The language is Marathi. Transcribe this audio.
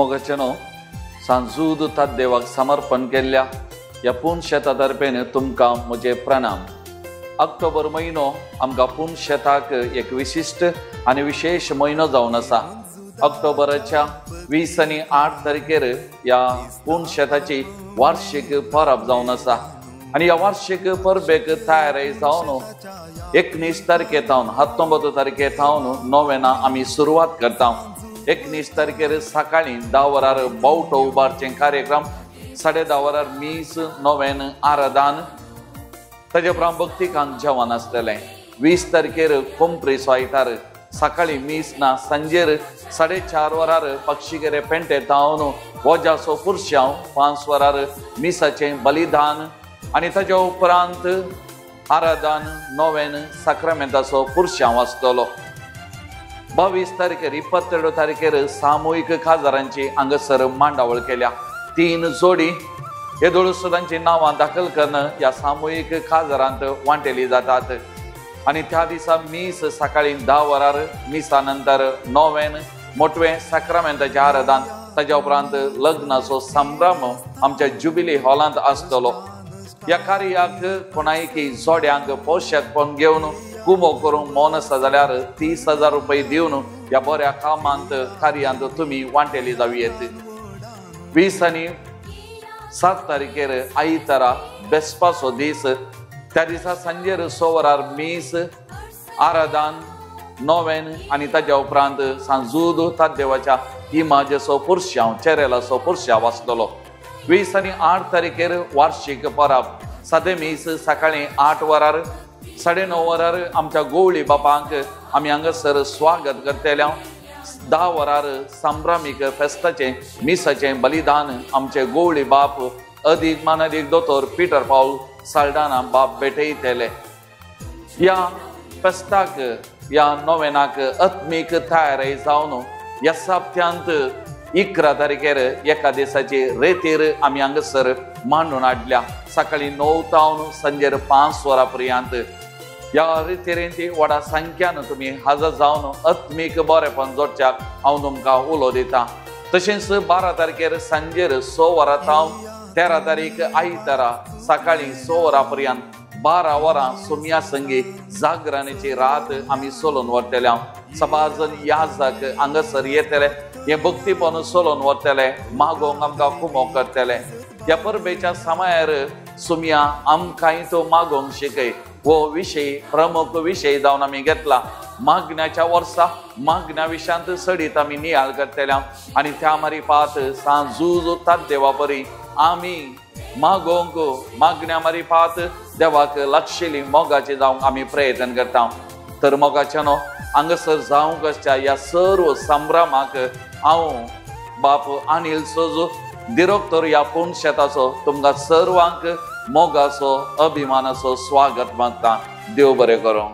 मोगाचेनो सांजूद तात देवाक समर्पण केल्ल्या ह्या पूर्ण शेता तर्फेन तुमकां म्हजे प्रणाम। ऑक्टोबर म्हयनो आमकां पूर्ण शेताक एक विशिष्ट आनी विशेष म्हयनो जावन आसा। ऑक्टोबराच्या 20 आनी 8 तारखेर ह्या पूर्ण शेताची वार्षिक परब जावन आसा आनी ह्या वार्षिक परबेक तयारी जावन 19 तारखेतावन 19 तारखेतावन नोवेना आमी सुरवात करता। 19 तारखेर सकाळी 10 वरार बावटो उबारचे कार्यक्रम, 10:30 वरार मीस नोवेन आराधन, ताजे उपरांत भक्तिकांत जेवण आसतलें। 20 तारखेर कोंपरी सोयतार सकाळी मीस ना सांजेर 4:30 वरार पक्षीगेरे पेंटेतावन वजासो पुरशांव 5 वरार मिसाचें बलिदान आनी ताजे उपरांत आराधन नोवेन साक्रामेंताचो पुरशांव आसतलो। 22 तारखेर 22 तारखेर सामुहीक काजारांची हांगासर मांडावळ केल्या। 3 जोडी येदोळसोदांची नांवां दाखल करून ह्या सामुहीक काजारांत वांटेली जातात आनी त्या दिसा मीस सकाळी 10 वरार मिसा नंतर नोवेन मोटवें साक्रामेंताचें आराधन, ताज्या उपरांत लग्नाचो संभ्रम आमच्या जुबिली हॉलांत आसतलो। ह्या कार्याक कोणायकी जोड्यांक पोशाकपण घेवन कुमो करूंक मोन आसा जाल्यार 30,000 रुपये दिवन ह्या बऱ्या कामांत कार्यांत तुमी वांटेली जावयेत। 20 आनी 7 तारखेर आयतारा बेस्पाचो दीस, त्या दिसा सांजेर 6 वरार मीस आराधन नोवेन आनी ताज्या उपरांत सांजूद तात देवाच्या इमाजेचो पुरशांव चेरेलाचो पुरशांव आसतलो। 20 आनी 8 तारखेर वार्षिक परब, सादें मीस सकाळी 8 वरार 9:30 वरार आमच्या गोवळी बापांक आमी हांगासर स्वागत करतले। 10 वरार संभ्रामीक फेस्ताचें मिसाचें बलिदान आमचे गोवळी बाप अदीक मानदीक दोतोर पीटर पाऊल साल्डाना बाप भेटयतले। ह्या फेस्ताक ह्या नोवेनाक आत्मीक तयारी जावन ह्या सप्त्यांत 11 तारखेर एका दिसाची रेतीर आमी हांगासर मांडून हाडल्या। सकाळी 9 तावन सांजेर 5 वरां पर्यंत ह्या रितीरेंची व्हडा संख्यान तुमी हजर जावन आत्मीक बरेपण जोडच्याक हांव तुमकां उलो दितां। तशेंच 12 तारखेर सांजेर 6 वरां तावन 13 तारीख आयतारा सकाळी 6 वरां पर्यंत 12 वरां सुम्या संगी जागरणेची रात आमी सोलून व्हरतले। सबाजन याजक हांगासर येतले, हे भक्तीपण सोलून व्हरतले, मागोवंक आमकां कुमो करतले। ह्या परबेच्या समयार सुम्या आमकांय तो मागोवंक शिकय हो विशय प्रमुख विशय जावन आमी घेतला। मागण्याच्या वर्सा मागण्या विशयांत सडीत आमी नियाळ करतले आनी त्या मारिफात सांजूज तात देवा परी आमी मागोवंक मागण्या मारिफात देवाक लागशिल्ली मोगाची जावंक आमी प्रयत्न करता। तर मोगाचेनो हांगासर जावंक आसच्या ह्या सर्व संभ्रमाक हांव बाप अनिल सोजू डिरेक्टर ह्या पूर्ण शेताचो तुमकां सर्वांक मोगाचो अभिमानाचो स्वागत मागता। देव बरें करूं।